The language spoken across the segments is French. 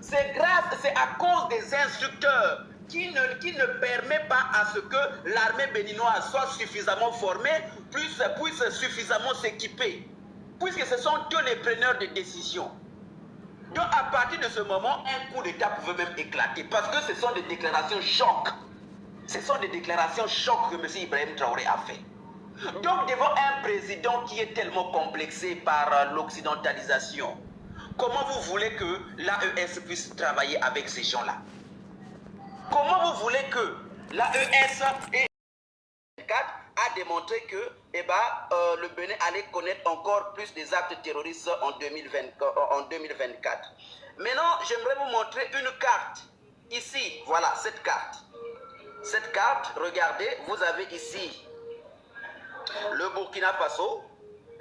c'est à cause des instructeurs qui ne permet pas à ce que l'armée béninoise soit suffisamment formée, puisse suffisamment s'équiper, puisque ce sont eux les preneurs de décisions. Donc à partir de ce moment, un coup d'État pouvait même éclater, parce que ce sont des déclarations chocs. Ce sont des déclarations chocs que M. Ibrahim Traoré a fait. Donc devant un président qui est tellement complexé par l'occidentalisation, comment vous voulez que l'AES puisse travailler avec ces gens-là? Comment vous voulez que l'AES a démontré que le Bénin allait connaître encore plus des actes terroristes en 2024? Maintenant, j'aimerais vous montrer une carte. Ici, voilà, cette carte. Cette carte, regardez, vous avez ici le Burkina Faso,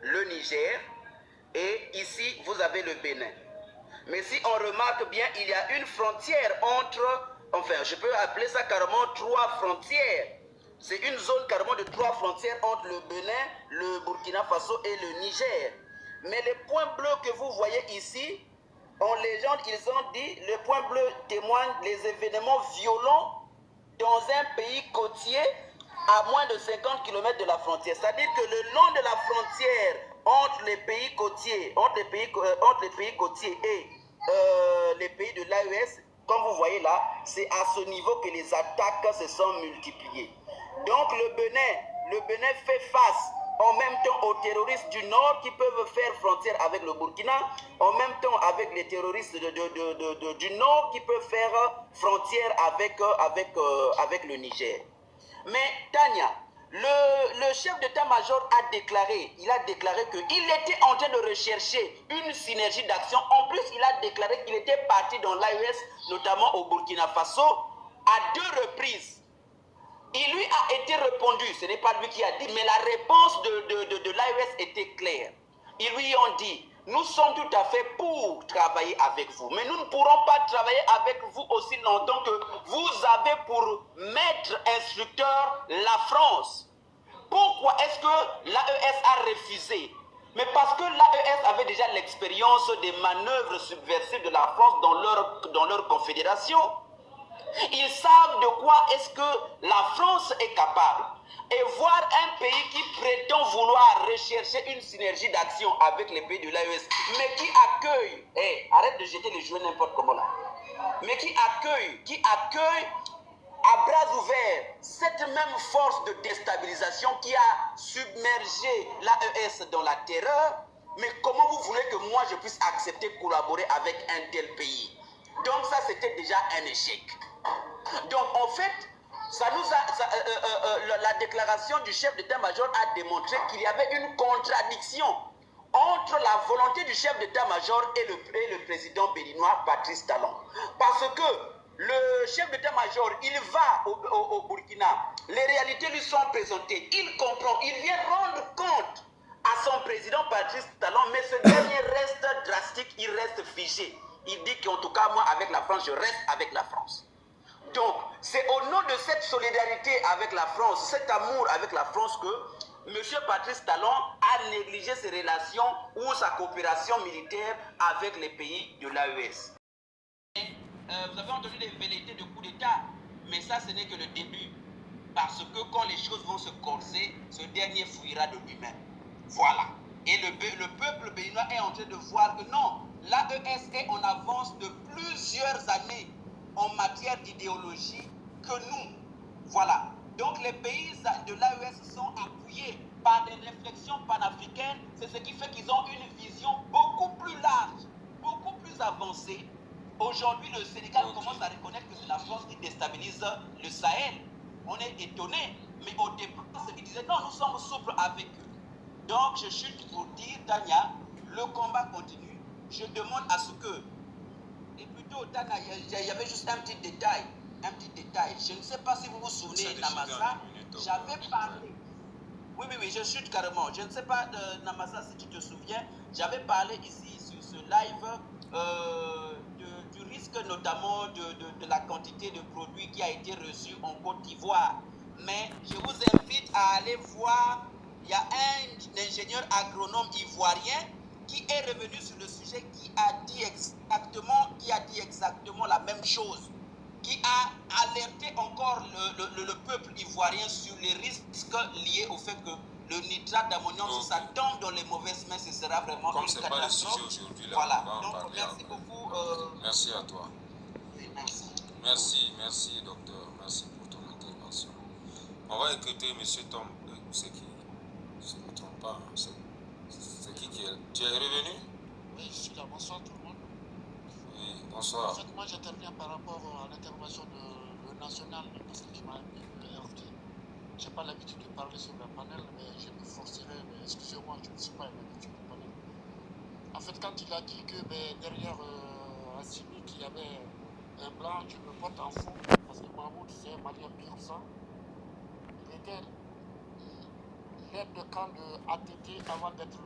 le Niger, et ici, vous avez le Bénin. Mais si on remarque bien, il y a une frontière entre, enfin, je peux appeler ça carrément 3 frontières. C'est une zone carrément de 3 frontières entre le Bénin, le Burkina Faso et le Niger. Mais les points bleus que vous voyez ici, en légende, ils ont dit, les points bleus témoignent des événements violents dans un pays côtier à moins de 50 km de la frontière. C'est-à-dire que le long de la frontière entre les pays côtiers, entre les pays côtiers et les pays de l'AES, comme vous voyez là, c'est à ce niveau que les attaques se sont multipliées. Donc le Bénin fait face en même temps aux terroristes du Nord qui peuvent faire frontière avec le Burkina, en même temps avec les terroristes du Nord qui peuvent faire frontière avec le Niger. Mais Tania, le chef d'état-major a déclaré qu'il était en train de rechercher une synergie d'action. En plus, il a déclaré qu'il était parti dans l'AES, notamment au Burkina Faso, à 2 reprises. Il lui a été répondu, ce n'est pas lui qui a dit, mais la réponse de l'AES était claire. Ils lui ont dit, nous sommes tout à fait pour travailler avec vous, mais nous ne pourrons pas travailler avec vous aussi longtemps que vous avez pour maître instructeur la France. Pourquoi est-ce que l'AES a refusé? Mais parce que l'AES avait déjà l'expérience des manœuvres subversives de la France dans leur confédération. Ils savent de quoi est-ce que la France est capable. Et voir un pays qui prétend vouloir rechercher une synergie d'action avec les pays de l'AES, mais qui accueille, arrête de jeter les jouets n'importe comment là, mais qui accueille à bras ouverts cette même force de déstabilisation qui a submergé l'AES dans la terreur, mais comment vous voulez que moi je puisse accepter de collaborer avec un tel pays? Donc ça c'était déjà un échec. Donc en fait, la déclaration du chef d'état-major a démontré qu'il y avait une contradiction entre la volonté du chef d'état-major et le président béninois Patrice Talon. Parce que le chef d'état-major, il va au Burkina, les réalités lui sont présentées, il comprend, il vient rendre compte à son président Patrice Talon, mais ce dernier reste drastique, il reste figé. Il dit qu'en tout cas, moi, avec la France, je reste avec la France. Donc, c'est au nom de cette solidarité avec la France, cet amour avec la France que M. Patrice Talon a négligé ses relations ou sa coopération militaire avec les pays de l'AES. Vous avez entendu les velléités de coup d'État, mais ça, ce n'est que le début. Parce que quand les choses vont se corser, ce dernier fuira de lui-même. Voilà. Et le peuple béninois est en train de voir que non, l'AES est en avance de plusieurs années en matière d'idéologie que nous. Voilà. Donc les pays de l'AES sont appuyés par des réflexions panafricaines. C'est ce qui fait qu'ils ont une vision beaucoup plus large, beaucoup plus avancée. Aujourd'hui, le Sénégal commence à reconnaître que c'est la France qui déstabilise le Sahel. On est étonné. Mais au départ, ceux qui disaient non, nous sommes souples avec eux. Donc, je chute pour dire, Tania, le combat continue. Je demande à ce que, et plutôt, Tania, il y avait juste un petit détail. Je ne sais pas si vous vous souvenez, Namasa, j'avais parlé. Oui, je chute carrément. Je ne sais pas, Namasa, si tu te souviens, j'avais parlé ici sur ce live du risque notamment de la quantité de produits qui a été reçu en Côte d'Ivoire. Mais je vous invite à aller voir, il y a un ingénieur agronome ivoirien qui est revenu sur le sujet, qui a dit exactement chose qui a alerté encore le peuple ivoirien sur les risques liés au fait que le nitrate d'ammonium, si ça tombe dans les mauvaises mains, ce sera vraiment comme une c'est pas le sujet catastrophe. aujourd'hui, là, Voilà, on va en donc parler merci après. beaucoup. Merci à toi. Oui, merci. Merci docteur, merci pour ton intervention. On va écouter monsieur Tom, c'est qui? Je ne me trompe pas, hein, c'est qui est... Tu es revenu? Oui, je suis là. Bonsoir tout le monde. Oui, bonsoir. En fait, moi j'interviens par rapport à l'intervention de national, parce que tu m'as appelé le RFT. Je n'ai pas l'habitude de parler sur le panel, mais je me forcerai, mais excusez-moi, je ne suis pas l'habitude du panel. En fait, quand il a dit que derrière Assimi, qu'il y avait un blanc, je me porte en fou, parce que Mahmoud, c'est un malien pur sang. Il était l'aide de camp de ATT avant d'être